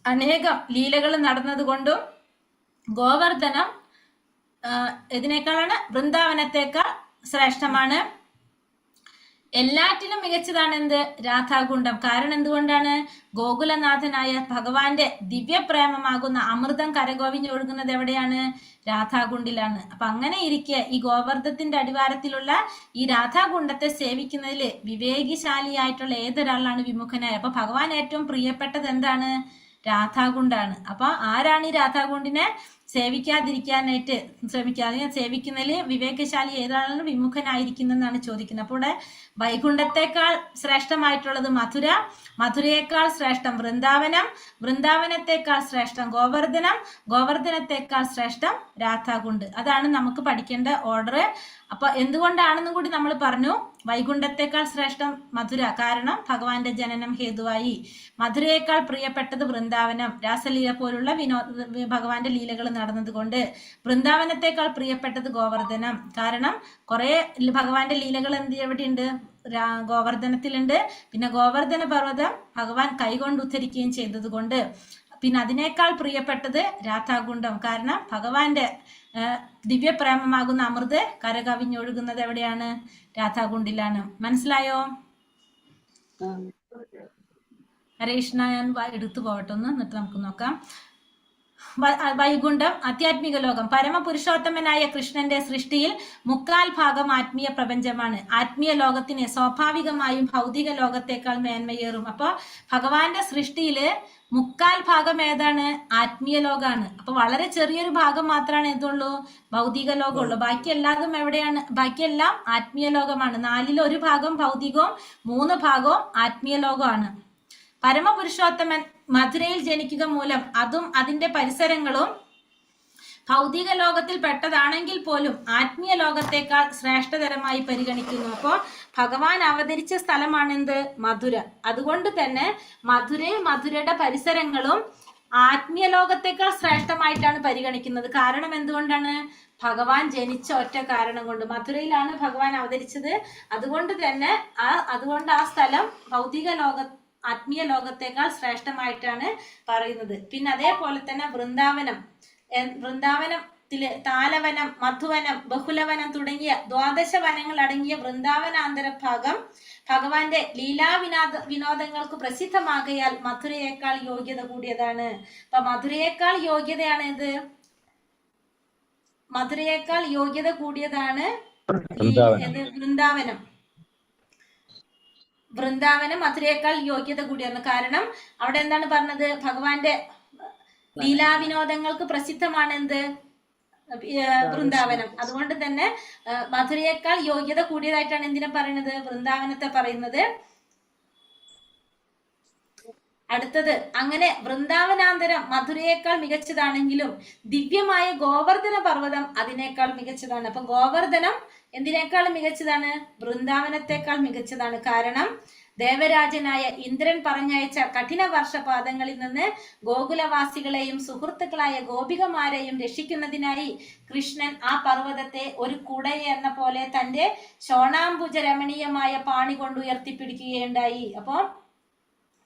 അനേകം ലീലകൾ നടന്നത് കൊണ്ടും ഗോവർദ്ധനം ഇതിനേക്കാളാണ് വൃന്ദാവനത്തെക്കാൾ ശ്രേഷ്ഠമാണ്. എല്ലാറ്റിലും മികച്ചതാണ് എന്ത്? രാധാകുണ്ഡം. കാരണം എന്തുകൊണ്ടാണ്? ഗോകുലനാഥനായ ഭഗവാന്റെ ദിവ്യപ്രേമമാകുന്ന അമൃതം കരകോവിഞ്ഞൊഴുകുന്നത് എവിടെയാണ്? രാധാകുണ്ടിലാണ്. അപ്പൊ അങ്ങനെ ഇരിക്കെ ഈ ഗോവർദ്ധത്തിന്റെ അടിവാരത്തിലുള്ള ഈ രാധാകുണ്ഡത്തെ സേവിക്കുന്നതിൽ വിവേകിശാലിയായിട്ടുള്ള ഏതൊരാളാണ് വിമുഖനായ? അപ്പൊ ഭഗവാൻ ഏറ്റവും പ്രിയപ്പെട്ടത് എന്താണ്? രാധാകുണ്ടാണ്. അപ്പൊ ആരാണ് ഈ രാധാകുണ്ടിനെ സേവിക്കാതിരിക്കാനായിട്ട് ശ്രമിക്കുക? അല്ലെങ്കിൽ സേവിക്കുന്നതിൽ വിവേകശാലി ഏതാണെന്ന് വിമുഖനായിരിക്കുന്നതെന്നാണ് ചോദിക്കുന്നത്. അപ്പോൾ ഇവിടെ വൈകുണ്ഠത്തെക്കാൾ ശ്രേഷ്ഠമായിട്ടുള്ളത് മധുര, മധുരയേക്കാൾ ശ്രേഷ്ഠം വൃന്ദാവനം, വൃന്ദാവനത്തെക്കാൾ ശ്രേഷ്ഠം ഗോവർദ്ധനം, ഗോവർദ്ധനത്തെക്കാൾ ശ്രേഷ്ഠം രാധാകുണ്ട്. അതാണ് നമുക്ക് പഠിക്കേണ്ട ഓർഡർ. അപ്പൊ എന്തുകൊണ്ടാണെന്നും കൂടി നമ്മൾ പറഞ്ഞു. വൈകുണ്ഠത്തെക്കാൾ ശ്രേഷ്ഠം മധുര, കാരണം ഭഗവാന്റെ ജനനം ഹേതുവായി. മധുരയേക്കാൾ പ്രിയപ്പെട്ടത് വൃന്ദാവനം, രാസലീല പോലുള്ള ഭഗവാന്റെ ലീലകൾ നടന്നത് കൊണ്ട്. വൃന്ദാവനത്തെക്കാൾ പ്രിയപ്പെട്ടത് ഗോവർദ്ധനം, കാരണം കുറെ ഭഗവാന്റെ ലീലകൾ എവിടെയുണ്ട്? ഗോവർദ്ധനത്തിലുണ്ട്. പിന്നെ ഗോവർദ്ധന പർവ്വതം ഭഗവാൻ കൈകൊണ്ട് ഉദ്ധരിക്കുകയും ചെയ്തത് കൊണ്ട്. പിന്നെ അതിനേക്കാൾ പ്രിയപ്പെട്ടത് രാധാകുണ്ഡം, കാരണം ഭഗവാന്റെ ദിവ്യപ്രേമമാകുന്ന അമൃത് കരകവിഞ്ഞൊഴുകുന്നത് എവിടെയാണ്? രാധാകുണ്ടിലാണ്. മനസ്സിലായോ? ഹരേ കൃഷ്ണ. ഞാൻ എടുത്തു പോകട്ടെ ഒന്ന്, എന്നിട്ട് നമുക്ക് നോക്കാം. വൈകുണ്ഠം ആധ്യാത്മിക ലോകം. പരമപുരുഷോത്തമനായ കൃഷ്ണന്റെ സൃഷ്ടിയിൽ 3/4 ഭാഗം ആത്മീയ പ്രപഞ്ചമാണ്. ആത്മീയ ലോകത്തിന് സ്വാഭാവികമായും ഭൗതിക ലോകത്തേക്കാൾ മേന്മയേറും. അപ്പൊ ഭഗവാന്റെ സൃഷ്ടിയില് 3/4 ഭാഗം ഏതാണ്? ആത്മീയ ലോകമാണ്. അപ്പൊ വളരെ ചെറിയൊരു ഭാഗം മാത്രമാണ് ഏതുള്ളൂ? ഭൗതിക ലോകമുള്ളൂ. ബാക്കി എല്ലാതും എവിടെയാണ്? ബാക്കിയെല്ലാം ആത്മീയ ലോകമാണ്. 4/1 ഭാഗം ഭൗതികവും 3 ഭാഗവും ആത്മീയ ലോകമാണ്. പരമപുരുഷോത്തമൻ മധുരയിൽ ജനിക്കുക മൂലം അതും അതിന്റെ പരിസരങ്ങളും ഭൗതിക ലോകത്തിൽ പെട്ടതാണെങ്കിൽ പോലും ആത്മീയ ലോകത്തേക്കാൾ ശ്രേഷ്ഠതരമായി പരിഗണിക്കുന്നു. അപ്പോൾ ഭഗവാൻ അവതരിച്ച സ്ഥലമാണ് എന്ത്? മധുര. അതുകൊണ്ട് തന്നെ മധുരയും മധുരയുടെ പരിസരങ്ങളും ആത്മീയ ലോകത്തേക്കാൾ ശ്രേഷ്ഠമായിട്ടാണ് പരിഗണിക്കുന്നത്. കാരണം എന്തുകൊണ്ടാണ്? ഭഗവാൻ ജനിച്ച ഒറ്റ കാരണം കൊണ്ട്. മധുരയിലാണ് ഭഗവാൻ അവതരിച്ചത്. അതുകൊണ്ട് തന്നെ അതുകൊണ്ട് ആ സ്ഥലം ഭൗതിക ആത്മീയ ലോകത്തേക്കാൾ ശ്രേഷ്ഠമായിട്ടാണ് പറയുന്നത്. പിന്നെ അതേപോലെ തന്നെ വൃന്ദാവനത്തില് താലവനം, മധുവനം, ബഹുലവനം തുടങ്ങിയ 12 വനങ്ങൾ അടങ്ങിയ വൃന്ദാവനാന്തര ഭാഗം ഭഗവാന്റെ വിനോദങ്ങൾക്ക് പ്രസിദ്ധമാകയാൽ മധുരയേക്കാൾ യോഗ്യത കൂടിയതാണ്. അപ്പൊ മധുരയേക്കാൾ യോഗ്യതയാണ് ഇത്? മധുരയേക്കാൾ യോഗ്യത കൂടിയതാണ് വൃന്ദാവനം. വൃന്ദാവനം മധുരയേക്കാൾ യോഗ്യത കൂടിയാണ്. കാരണം അവിടെ എന്താണ് പറഞ്ഞത്? ഭഗവാന്റെ ലീലാവിനോദങ്ങൾക്ക് പ്രസിദ്ധമാണ് എന്ത്? വൃന്ദാവനം. അതുകൊണ്ട് തന്നെ മധുരയേക്കാൾ യോഗ്യത കൂടിയതായിട്ടാണ് എന്തിനെ പറയുന്നത്? വൃന്ദാവനത്തെ പറയുന്നത്. അടുത്തത്, അങ്ങനെ വൃന്ദാവനാന്തരം മധുരയേക്കാൾ മികച്ചതാണെങ്കിലും ദിവ്യമായ ഗോവർദ്ധന പർവ്വതം അതിനേക്കാൾ മികച്ചതാണ്. അപ്പൊ ഗോവർദ്ധനം എന്തിനേക്കാൾ മികച്ചതാണ്? വൃന്ദാവനത്തെക്കാൾ മികച്ചതാണ്. കാരണം ദേവരാജനായ ഇന്ദ്രൻ പറഞ്ഞയച്ച കഠിന വർഷപാതങ്ങളിൽ നിന്ന് ഗോകുലവാസികളെയും സുഹൃത്തുക്കളായ ഗോപികമാരെയും രക്ഷിക്കുന്നതിനായി കൃഷ്ണൻ ആ പർവ്വതത്തെ ഒരു കുടയെന്ന പോലെ തന്റെ ശോണാംബുജ രമണീയമായ പാണി കൊണ്ട് ഉയർത്തിപ്പിടിക്കുകയുണ്ടായി. അപ്പോ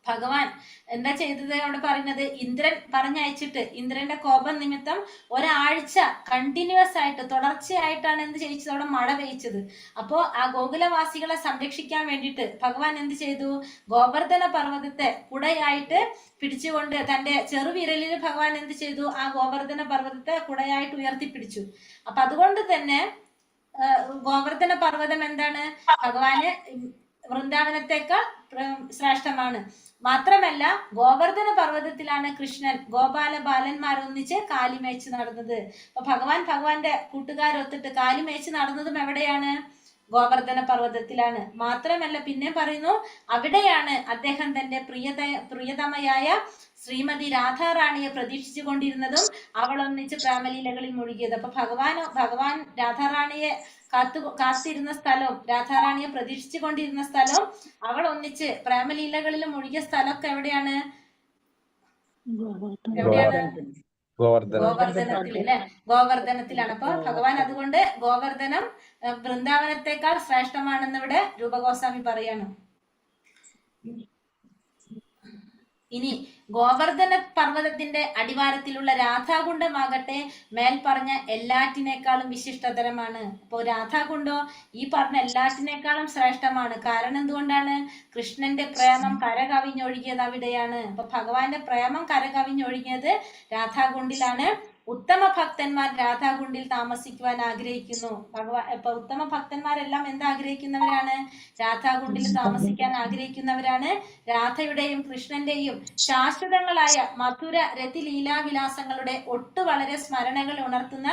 ഭഗവാൻ എന്താ ചെയ്തത്? അവിടെ പറയുന്നത്, ഇന്ദ്രൻ പറഞ്ഞയച്ചിട്ട് ഇന്ദ്രന്റെ കോപം നിമിത്തം ഒരാഴ്ച കണ്ടിന്യൂസ് ആയിട്ട് തുടർച്ചയായിട്ടാണ് എന്ത് ചെയ്യിച്ചത്? അവിടെ മഴ പെയ്ച്ചത്. അപ്പോ ആ ഗോകുലവാസികളെ സംരക്ഷിക്കാൻ വേണ്ടിയിട്ട് ഭഗവാൻ എന്ത് ചെയ്തു? ഗോവർദ്ധന പർവ്വതത്തെ കുടയായിട്ട് പിടിച്ചുകൊണ്ട് തന്റെ ചെറുവിരലിൽ ഭഗവാൻ എന്ത് ചെയ്തു? ആ ഗോവർദ്ധന പർവ്വതത്തെ കുടയായിട്ട് ഉയർത്തിപ്പിടിച്ചു. അപ്പൊ അതുകൊണ്ട് തന്നെ ഗോവർദ്ധന പർവ്വതം എന്താണ്? ഭഗവാന് വൃന്ദാവനത്തെക്കാൾ ശ്രേഷ്ഠമാണ്. മാത്രമല്ല ഗോവർദ്ധന പർവ്വതത്തിലാണ് കൃഷ്ണൻ ഗോപാല ബാലന്മാരൊന്നിച്ച് കാലിമേച്ച് നടന്നത്. അപ്പൊ ഭഗവാന്റെ കൂട്ടുകാരൊത്തിട്ട് കാലിമേച്ച് നടന്നതും എവിടെയാണ്? ഗോവർദ്ധന പർവ്വതത്തിലാണ്. മാത്രമല്ല പിന്നെ പറയുന്നു, അവിടെയാണ് അദ്ദേഹം തന്റെ പ്രിയതമയായ ശ്രീമതി രാധാറാണിയെ പ്രതീക്ഷിച്ചു കൊണ്ടിരുന്നതും അവൾ ഒന്നിച്ച് പ്രേമലീലകളിൽ മുഴുകിയത്. അപ്പൊ ഭഗവാൻ രാധാറാണിയെ കാത്തിരുന്ന സ്ഥലവും രാധാറാണിയെ പ്രതീക്ഷിച്ചു കൊണ്ടിരുന്ന സ്ഥലവും അവൾ ഒന്നിച്ച് പ്രേമലീലകളിൽ മുഴുകിയ സ്ഥലമൊക്കെ എവിടെയാണ്? ഗോവർദ്ധനത്തിൽ അല്ലെ? ഗോവർദ്ധനത്തിലാണ്. അപ്പൊ ഭഗവാൻ അതുകൊണ്ട് ഗോവർദ്ധനം വൃന്ദാവനത്തെക്കാൾ ശ്രേഷ്ഠമാണെന്ന് ഇവിടെ രൂപഗോസ്വാമി പറയാണ്. ഇനി ഗോവർദ്ധന പർവ്വതത്തിന്റെ അടിവാരത്തിലുള്ള രാധാകുണ്ഡമാകട്ടെ മേൽപ്പറഞ്ഞ എല്ലാറ്റിനേക്കാളും വിശിഷ്ടതരമാണ്. അപ്പോൾ രാധാകുണ്ടോ ഈ പറഞ്ഞ എല്ലാറ്റിനേക്കാളും ശ്രേഷ്ഠമാണ്. കാരണം എന്തുകൊണ്ടാണ്? കൃഷ്ണന്റെ പ്രേമം കരകവിഞ്ഞൊഴുകിയത് അവിടെയാണ്. അപ്പൊ ഭഗവാന്റെ പ്രേമം കരകവിഞ്ഞൊഴുകിയത് രാധാകുണ്ടിലാണ്. ഉത്തമ ഭക്തന്മാർ രാധാകുണ്ടിൽ താമസിക്കുവാൻ ആഗ്രഹിക്കുന്നു. ഇപ്പൊ ഉത്തമ ഭക്തന്മാരെല്ലാം എന്താ ആഗ്രഹിക്കുന്നവരാണ്? രാധാകുണ്ടിൽ താമസിക്കാൻ ആഗ്രഹിക്കുന്നവരാണ്. രാധയുടെയും കൃഷ്ണന്റെയും ശാശ്വതങ്ങളായ മധുര രതി ലീലാവിലാസങ്ങളുടെ ഒട്ടു വളരെ സ്മരണകൾ ഉണർത്തുന്ന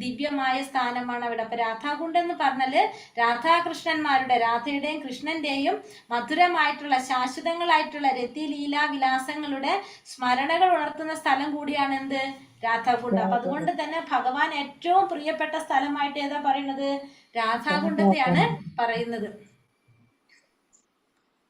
ദിവ്യമായ സ്ഥാനമാണ് അവിടെ. അപ്പൊ രാധാകുണ്ട് എന്ന് പറഞ്ഞാല് രാധാകൃഷ്ണന്മാരുടെ, രാധയുടെയും കൃഷ്ണന്റെയും മധുരമായിട്ടുള്ള ശാശ്വതങ്ങളായിട്ടുള്ള രതി ലീലാവിലാസങ്ങളുടെ സ്മരണകൾ ഉണർത്തുന്ന സ്ഥലം കൂടിയാണ് എന്ത്? രാധാകുണ്ട്. അപ്പൊ അതുകൊണ്ട് തന്നെ ഭഗവാൻ ഏറ്റവും പ്രിയപ്പെട്ട സ്ഥലമായിട്ട് ഏതാ പറയുന്നത്? രാധാകുണ്ടത്തെയാണ് പറയുന്നത്.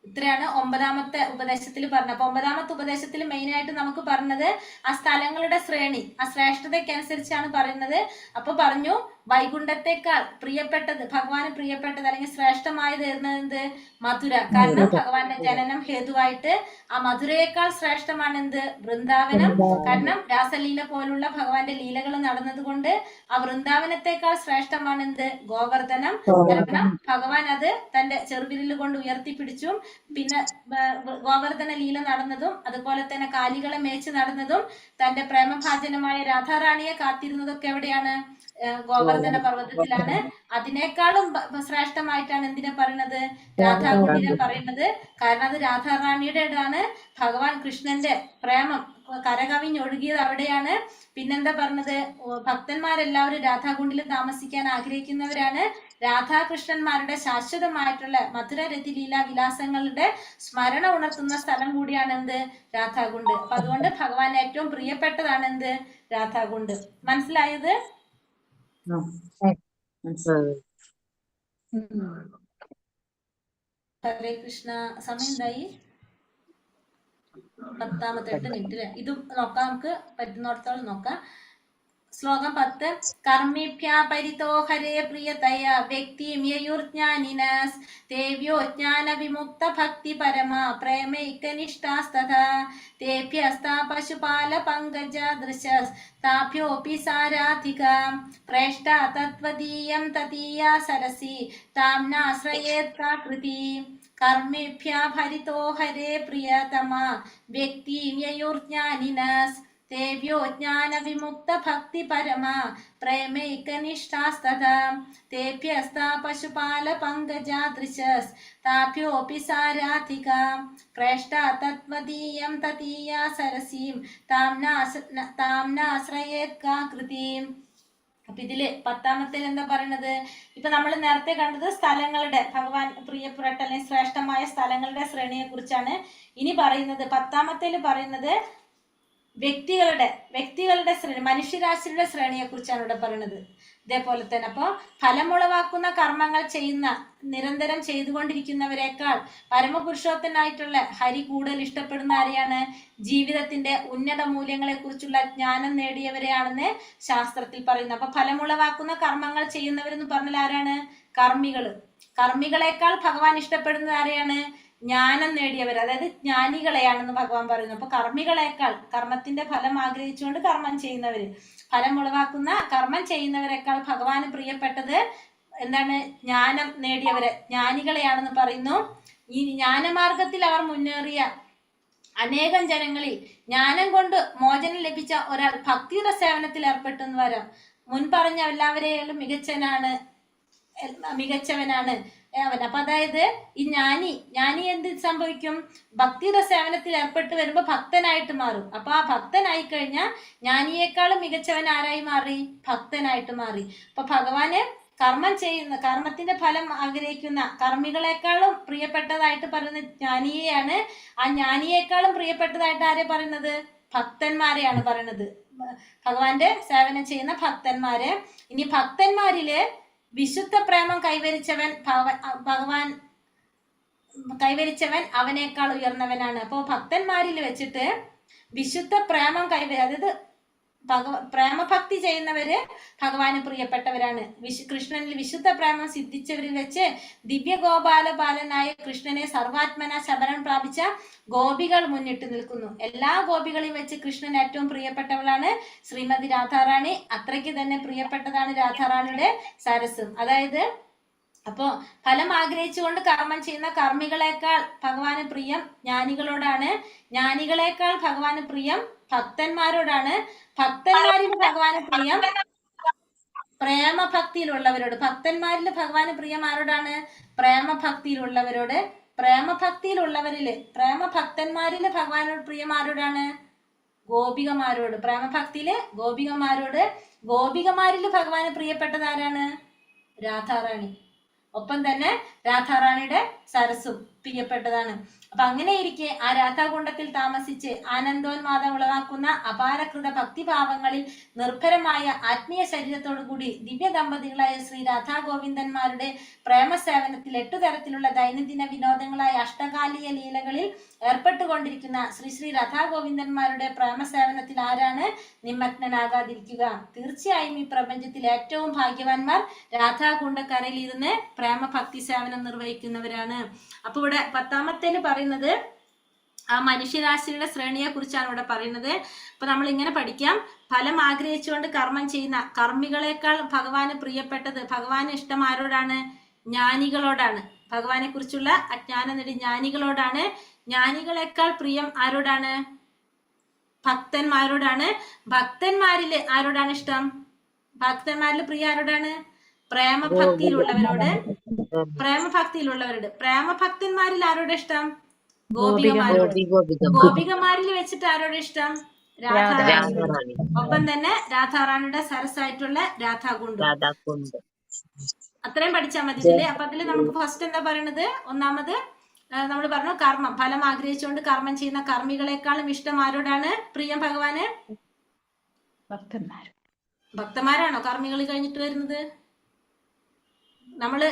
ഇത്രയാണ് 9ാമത്തെ ഉപദേശത്തിൽ പറഞ്ഞത്. അപ്പൊ 9ാമത്തെ ഉപദേശത്തിൽ മെയിൻ ആയിട്ട് നമുക്ക് പറഞ്ഞത് ആ സ്ഥലങ്ങളുടെ ശ്രേണി, ആ ശ്രേഷ്ഠതയ്ക്കനുസരിച്ചാണ് പറയുന്നത്. അപ്പൊ പറഞ്ഞു വൈകുണ്ഠത്തെക്കാൾ പ്രിയപ്പെട്ടത്, ഭഗവാന് പ്രിയപ്പെട്ടത് അല്ലെങ്കിൽ ശ്രേഷ്ഠമായത് എന്ത്? മധുര. കാരണം ഭഗവാന്റെ ജനനം ഹേതുവായിട്ട് ആ മധുരയേക്കാൾ ശ്രേഷ്ഠമാണ് എന്ത്? വൃന്ദാവനം. കാരണം രാസലീല പോലുള്ള ഭഗവാന്റെ ലീലകൾ നടന്നത് കൊണ്ട് ആ വൃന്ദാവനത്തെക്കാൾ ശ്രേഷ്ഠമാണ് എന്ത്? ഗോവർദ്ധനം. കാരണം ഭഗവാൻ അത് തന്റെ ചെറുവിരൽ കൊണ്ട് ഉയർത്തിപ്പിടിച്ചും പിന്നെ ഗോവർദ്ധന ലീല നടന്നതും അതുപോലെ തന്നെ കാലികളെ മേച്ച് നടന്നതും തന്റെ പ്രേമഭാജനമായ രാധാറാണിയെ കാത്തിരുന്നതൊക്കെ എവിടെയാണ്? ഗോവർദ്ധന പർവ്വതത്തിലാണ്. അതിനേക്കാളും ശ്രേഷ്ഠമായിട്ടാണ് എന്തിനെ പറയുന്നത്? രാധാകുണ്ടിനെ പറയുന്നത്. കാരണം അത് രാധാറാണിയുടേതാണ്. ഭഗവാൻ കൃഷ്ണന്റെ പ്രേമം കരകവിഞ്ഞൊഴുകിയത് അവിടെയാണ്. പിന്നെന്താ പറഞ്ഞത്? ഭക്തന്മാരെല്ലാവരും രാധാകുണ്ടിൽ താമസിക്കാൻ ആഗ്രഹിക്കുന്നവരാണ്. രാധാകൃഷ്ണന്മാരുടെ ശാശ്വതമായിട്ടുള്ള മധുരരതി ലീല വിലാസങ്ങളുടെ സ്മരണ ഉണർത്തുന്ന സ്ഥലം കൂടിയാണ് എന്ത്? രാധാകുണ്ട്. അപ്പൊ അതുകൊണ്ട് ഭഗവാൻ ഏറ്റവും പ്രിയപ്പെട്ടതാണ് എന്ത്? രാധാകുണ്ട്. മനസ്സിലായത്? ഹരേ കൃഷ്ണ. സമയം എന്തായി? 10-8 മിനിറ്റ്. ഇതും നോക്കാം, നമുക്ക് പറ്റുന്നിടത്തോളം നോക്കാം. ശ്ലോകം 10. കർമ്മിഭ്യ പരിതോ ഹരേ പ്രിയതയ വ്യക്തിം യയുർജ്ഞാനിനസ് തേവ്യോ ജ്ഞാന വിമുക്ത ഭക്തി പരമ പ്രേമൈകനിഷ്ഠാസ്തഥാ തേഭ്യസ്താ പശുപാല പങ്കജ ദൃശസ് താഭ്യോപി സാരാധിക പ്രേഷ്ട തത്വദീയം തദീയ സരസി താംനാശ്രയേത് കാകൃതി. കർമ്മിഭ്യ ഭരിതോ ഹരേ പ്രിയതമ വ്യക്തിം യയുർജ്ഞാനിനസ് തേവ്യോ ജ്ഞാന വിമുക്ത ഭക്തി പരമ പ്രേമൈകനിഷ്ഠാസ്തഥാ തേഭ്യസ്താ പശുപാല പങ്കജ ദൃശസ് താഭ്യോപി സാരാധിക പ്രേഷ്ട തത്വദീയം തദീയ സരസീം താംനാശ്രയേത് കാകൃതിം. അപ്പൊ ഇതില് 10ാമത്തേൽ എന്താ പറയുന്നത്? ഇപ്പൊ നമ്മൾ നേരത്തെ കണ്ടത് സ്ഥലങ്ങളുടെ, ഭഗവാൻ പ്രിയപ്പെട്ട അല്ലെങ്കിൽ ശ്രേഷ്ഠമായ സ്ഥലങ്ങളുടെ ശ്രേണിയെ കുറിച്ചാണ്. ഇനി പറയുന്നത് 10ാമത്തേൽ പറയുന്നത് വ്യക്തികളുടെ ശ്രേണി, മനുഷ്യരാശിയുടെ ശ്രേണിയെ കുറിച്ചാണ് ഇവിടെ പറയുന്നത്. ഇതേപോലെ തന്നെ അപ്പൊ ഫലമുളവാക്കുന്ന കർമ്മങ്ങൾ നിരന്തരം ചെയ്തുകൊണ്ടിരിക്കുന്നവരെക്കാൾ പരമപുരുഷോത്തനായിട്ടുള്ള ഹരി കൂടുതൽ ഇഷ്ടപ്പെടുന്ന ആരെയാണ്? ജീവിതത്തിന്റെ ഉന്നത മൂല്യങ്ങളെ കുറിച്ചുള്ള ജ്ഞാനം നേടിയവരെയാണെന്ന് ശാസ്ത്രത്തിൽ പറയുന്നു. അപ്പൊ ഫലമുളവാക്കുന്ന കർമ്മങ്ങൾ ചെയ്യുന്നവരെന്ന് പറഞ്ഞാൽ ആരാണ്? കർമ്മികളെക്കാൾ ഭഗവാൻ ഇഷ്ടപ്പെടുന്നത് ആരെയാണ്? ജ്ഞാനം നേടിയവർ, അതായത് ജ്ഞാനികളെയാണെന്ന് ഭഗവാൻ പറയുന്നു. അപ്പൊ കർമ്മികളെക്കാൾ, കർമ്മത്തിന്റെ ഫലം ആഗ്രഹിച്ചുകൊണ്ട് കർമ്മം ചെയ്യുന്നവര്, ഫലം ഉളവാക്കുന്ന കർമ്മം ചെയ്യുന്നവരെക്കാൾ ഭഗവാന് പ്രിയപ്പെട്ടത് എന്താണ്? ജ്ഞാനം നേടിയവരെ, ജ്ഞാനികളെയാണെന്ന് പറയുന്നു. ഈ ജ്ഞാനമാർഗത്തിൽ അവർ മുന്നേറിയ അനേകം ജനങ്ങളിൽ ജ്ഞാനം കൊണ്ട് മോചനം ലഭിച്ച ഒരാൾ ഭക്തിയുടെ സേവനത്തിൽ ഏർപ്പെട്ടെന്ന് വരാം. മുൻപറഞ്ഞ എല്ലാവരെയും മികച്ചനാണ് മികച്ചവനാണ് അവൻ. അപ്പൊ അതായത് ഈ ജ്ഞാനി എന്ത് സംഭവിക്കും? ഭക്തിയുടെ സേവനത്തിൽ ഏർപ്പെട്ട് വരുമ്പോ ഭക്തനായിട്ട് മാറും. അപ്പൊ ആ ഭക്തനായി കഴിഞ്ഞാൽ ജ്ഞാനിയേക്കാളും മികച്ചവൻ ആരായി മാറി? ഭക്തനായിട്ട് മാറി. അപ്പൊ ഭഗവാന് കർമ്മം ചെയ്യുന്ന, കർമ്മത്തിന്റെ ഫലം ആഗ്രഹിക്കുന്ന കർമ്മികളെക്കാളും പ്രിയപ്പെട്ടതായിട്ട് പറയുന്നത് ജ്ഞാനിയെയാണ്. ആ ജ്ഞാനിയേക്കാളും പ്രിയപ്പെട്ടതായിട്ട് ആരെ പറയുന്നത്? ഭക്തന്മാരെയാണ് പറയുന്നത്. ഭഗവാന്റെ സേവനം ചെയ്യുന്ന ഭക്തന്മാരെ. ഇനി ഭക്തന്മാരില് വിശുദ്ധ പ്രേമം ഭഗവാൻ കൈവരിച്ചവൻ അവനേക്കാൾ ഉയർന്നവനാണ്. അപ്പോൾ ഭക്തന്മാരിൽ വെച്ചിട്ട് വിശുദ്ധ പ്രേമം അതായത് പ്രേമഭക്തി ചെയ്യുന്നവര് ഭഗവാന് പ്രിയപ്പെട്ടവരാണ്. കൃഷ്ണനിൽ വിശുദ്ധ പ്രേമം സിദ്ധിച്ചവരിൽ വെച്ച് ദിവ്യഗോപാലപാലനായ കൃഷ്ണനെ സർവാത്മന ശബരം പ്രാപിച്ച ഗോപികൾ മുന്നിട്ട് നിൽക്കുന്നു. എല്ലാ ഗോപികളെയും വെച്ച് കൃഷ്ണൻ ഏറ്റവും പ്രിയപ്പെട്ടവളാണ് ശ്രീമതി രാധാറാണി. അത്രയ്ക്ക് തന്നെ പ്രിയപ്പെട്ടതാണ് രാധാറാണിയുടെ സരസും. അതായത് അപ്പോ ഫലം ആഗ്രഹിച്ചുകൊണ്ട് കർമ്മം ചെയ്യുന്ന കർമ്മികളെക്കാൾ ഭഗവാന് പ്രിയം ജ്ഞാനികളോടാണ്. ജ്ഞാനികളെക്കാൾ ഭഗവാന് പ്രിയം ഭക്തന്മാരോടാണ്. ഭക്തന്മാരിൽ ഭഗവാന് പ്രിയം പ്രേമഭക്തിയിലുള്ളവരോട്. ഭക്തന്മാരിൽ ഭഗവാന് പ്രിയം ആരോടാണ്? പ്രേമഭക്തിയിലുള്ളവരോട്. പ്രേമഭക്തന്മാരില് ഭഗവാനോട് പ്രിയം ആരോടാണ്? ഗോപികമാരോട്. പ്രേമഭക്തിയില് ഗോപികമാരോട്. ഗോപികമാരിൽ ഭഗവാന് പ്രിയപ്പെട്ടത് ആരാണ്? രാധാറാണി. ഒപ്പം തന്നെ രാധാറാണിയുടെ സരസും പ്രിയപ്പെട്ടതാണ്. അപ്പൊ അങ്ങനെ ഇരിക്കെ ആ രാധാകുണ്ടത്തിൽ താമസിച്ച് ആനന്ദോന്മാദം ഉളവാക്കുന്ന അപാരകൃത ഭക്തിഭാവങ്ങളിൽ നിർഭരമായ ആത്മീയ ശരീരത്തോടു കൂടി ദിവ്യ ദമ്പതികളായ ശ്രീ രാധാ ഗോവിന്ദന്മാരുടെ പ്രേമസേവനത്തിൽ 8 തരത്തിലുള്ള ദൈനംദിന വിനോദങ്ങളായ അഷ്ടകാലിക ലീലകളിൽ ഏർപ്പെട്ടുകൊണ്ടിരിക്കുന്ന ശ്രീ രാധാ ഗോവിന്ദന്മാരുടെ പ്രേമസേവനത്തിൽ ആരാണ് നിമഗ്നനാകാതിരിക്കുക? തീർച്ചയായും ഈ പ്രപഞ്ചത്തിൽ ഏറ്റവും ഭാഗ്യവാന്മാർ രാധാകുണ്ടക്കരയിൽ ഇരുന്ന് പ്രേമഭക്തി സേവനം നിർവഹിക്കുന്നവരാണ്. അപ്പൊ ഇവിടെ 10ാമത്തേല് പറയുന്നത് ആ മനുഷ്യരാശിയുടെ ശ്രേണിയെ കുറിച്ചാണ് ഇവിടെ പറയുന്നത്. അപ്പൊ നമ്മൾ ഇങ്ങനെ പഠിക്കാം. ഫലം ആഗ്രഹിച്ചുകൊണ്ട് കർമ്മം ചെയ്യുന്ന കർമ്മികളെക്കാൾ ഭഗവാന് പ്രിയപ്പെട്ടത്, ഭഗവാന് ഇഷ്ടം ആരോടാണ്? ജ്ഞാനികളോടാണ്. ഭഗവാനെ കുറിച്ചുള്ള അജ്ഞാനം നേടി ജ്ഞാനികളോടാണ്. ജ്ഞാനികളെക്കാൾ പ്രിയം ആരോടാണ്? ഭക്തന്മാരോടാണ്. ഭക്തന്മാരില് ആരോടാണ് ഇഷ്ടം? ഭക്തന്മാരിൽ പ്രിയ ആരോടാണ്? പ്രേമഭക്തിയിലുള്ളവരോട്. പ്രേമഭക്തന്മാരിൽ ആരോട് ഇഷ്ടം? ഗോപികമാരോട്. ഗോപികമാരിൽ വെച്ചിട്ട് ആരോട് ഇഷ്ടം? രാധാറാണി. ഒപ്പം തന്നെ രാധാറാണിയുടെ സരസായിട്ടുള്ള രാധാകുണ്ട്. അത്രയും പഠിച്ചാൽ മതി ഇതില്. അപ്പൊ അതില് നമുക്ക് ഫസ്റ്റ് എന്താ പറയണത്? ഒന്നാമത് നമ്മൾ പറഞ്ഞു കർമ്മം, ഫലം ആഗ്രഹിച്ചുകൊണ്ട് കർമ്മം ചെയ്യുന്ന കർമ്മികളെക്കാളും ഇഷ്ടം ആരോടാണ് പ്രിയം ഭഗവാന്? ഭക്തന്മാരാണോ കർമ്മികൾ കഴിഞ്ഞിട്ട് വരുന്നത്? നമ്മള്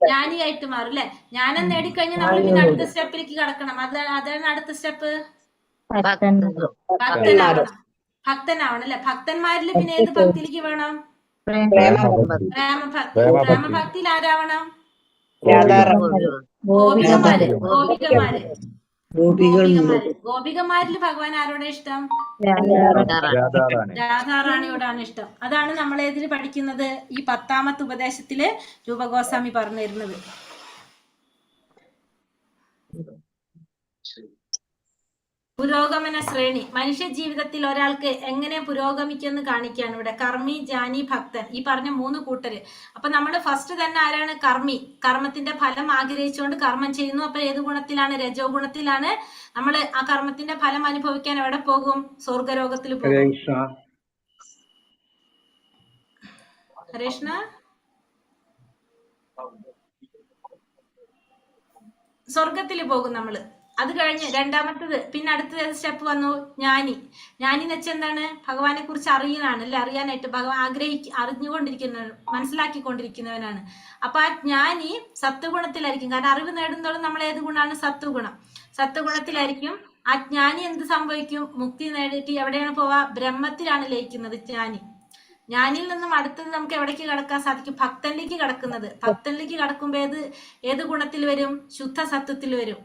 ജ്ഞാനിയായിട്ട് മാറും അല്ലെ? ജ്ഞാനം നേടിക്കഴിഞ്ഞാൽ നമ്മൾ പിന്നെ അടുത്ത സ്റ്റെപ്പിലേക്ക് കടക്കണം. അതാണ് അടുത്ത സ്റ്റെപ്പ്. ഭക്തനാവണം അല്ലെ? ഭക്തന്മാരിൽ പിന്നെ ഏത് ഭക്തിയിലേക്ക് വേണം? പ്രേമഭക്തിയിൽ ആരാവണം? ഗോപികമാരിൽ ഭഗവാൻ ആരോടെ ഇഷ്ടം? രാധാറാണിയോടാണ് ഇഷ്ടം. അതാണ് നമ്മൾ ഏതിൽ പഠിക്കുന്നത്? ഈ 10ാമത്തെ ഉപദേശത്തില് രൂപഗോസ്വാമി പറഞ്ഞു തരുന്നത്. പുരോഗമന ശ്രേണി. മനുഷ്യ ജീവിതത്തിൽ ഒരാൾക്ക് എങ്ങനെ പുരോഗമിക്കുമെന്ന് കാണിക്കുകയാണ് ഇവിടെ. കർമ്മി, ജ്ഞാനി, ഭക്തൻ, ഈ പറഞ്ഞ 3 കൂട്ടര്. അപ്പൊ നമ്മൾ ഫസ്റ്റ് തന്നെ ആരാണ്? കർമ്മി. കർമ്മത്തിന്റെ ഫലം ആഗ്രഹിച്ചുകൊണ്ട് കർമ്മം ചെയ്യുന്നു. അപ്പൊ ഏത് ഗുണത്തിലാണ്? രജോ ഗുണത്തിലാണ്. നമ്മൾ ആ കർമ്മത്തിന്റെ ഫലം അനുഭവിക്കാൻ എവിടെ പോകും? സ്വർഗലോകത്തിൽ പോകും. ഹരേഷ്ണ സ്വർഗത്തിൽ പോകും നമ്മള്. അത് കഴിഞ്ഞ് 2ാമത്തത് പിന്നെ അടുത്ത സ്റ്റെപ്പ് വന്നു ജ്ഞാനി. ജ്ഞാനി എന്ന് വെച്ചാൽ എന്താണ്? ഭഗവാനെ കുറിച്ച് അറിയാനാണ് അല്ലെ? അറിയാനായിട്ട് ഭഗവാൻ അറിഞ്ഞുകൊണ്ടിരിക്കുന്നവൻ, മനസ്സിലാക്കിക്കൊണ്ടിരിക്കുന്നവനാണ്. അപ്പൊ ആ ജ്ഞാനി സത്വഗുണത്തിലായിരിക്കും. കാരണം അറിവ് നേടുന്നതോളം നമ്മൾ ഏത് ഗുണമാണ്? സത്വഗുണം. സത്വഗുണത്തിലായിരിക്കും. ആ ജ്ഞാനി എന്ത് സംഭവിക്കും? മുക്തി നേടിയിട്ട് എവിടെയാണ് പോവാ? ബ്രഹ്മത്തിലാണ് ലയിക്കുന്നത് ജ്ഞാനി. ജ്ഞാനിയിൽ നിന്നും അടുത്തത് നമുക്ക് എവിടേക്ക് കടക്കാൻ സാധിക്കും? ഭക്തനിലേക്ക് കടക്കുന്നത്. ഭക്തനിലേക്ക് കടക്കുമ്പോ ഏത് ഗുണത്തിൽ വരും? ശുദ്ധ സത്വത്തിൽ വരും,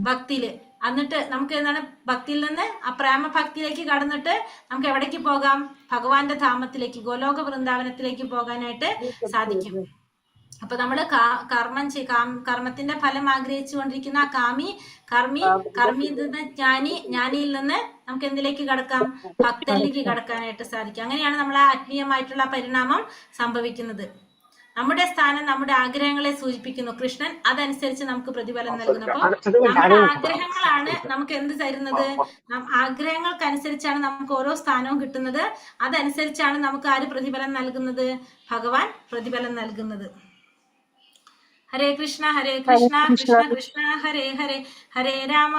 ഭക്തിയില്. എന്നിട്ട് നമുക്ക് എന്താണ്? ഭക്തിയിൽ നിന്ന് ആ പ്രേമഭക്തിയിലേക്ക് കടന്നിട്ട് നമുക്ക് എവിടേക്ക് പോകാം? ഭഗവാന്റെ ധാമത്തിലേക്ക്, ഗോലോക വൃന്ദാവനത്തിലേക്ക് പോകാനായിട്ട് സാധിക്കും. അപ്പൊ നമ്മള് കർമ്മത്തിന്റെ ഫലം ആഗ്രഹിച്ചുകൊണ്ടിരിക്കുന്ന ആ കർമ്മിയിൽ നിന്ന് ജ്ഞാനിയിൽ നിന്ന് നമുക്ക് എന്തിലേക്ക് കടക്കാം? ഭക്തനിലേക്ക് കടക്കാനായിട്ട് സാധിക്കും. അങ്ങനെയാണ് നമ്മൾ ആ ആത്മീയമായിട്ടുള്ള പരിണാമം സംഭവിക്കുന്നത്. നമ്മുടെ സ്ഥാനം നമ്മുടെ ആഗ്രഹങ്ങളെ സൂചിപ്പിക്കുന്നു. കൃഷ്ണൻ അതനുസരിച്ച് നമുക്ക് പ്രതിഫലം നൽകുന്നു. അപ്പൊ നമ്മുടെ ആഗ്രഹങ്ങളാണ് നമുക്ക് എന്ത് തരുന്നത്? ആഗ്രഹങ്ങൾക്കനുസരിച്ചാണ് നമുക്ക് ഓരോ സ്ഥാനവും കിട്ടുന്നത്. അതനുസരിച്ചാണ് നമുക്ക് ആര് പ്രതിഫലം നൽകുന്നത്? ഭഗവാൻ പ്രതിഫലം നൽകുന്നത്. ഹരേ കൃഷ്ണ കൃഷ്ണ കൃഷ്ണ ഹരേ ഹരേ, ഹരേ രാമ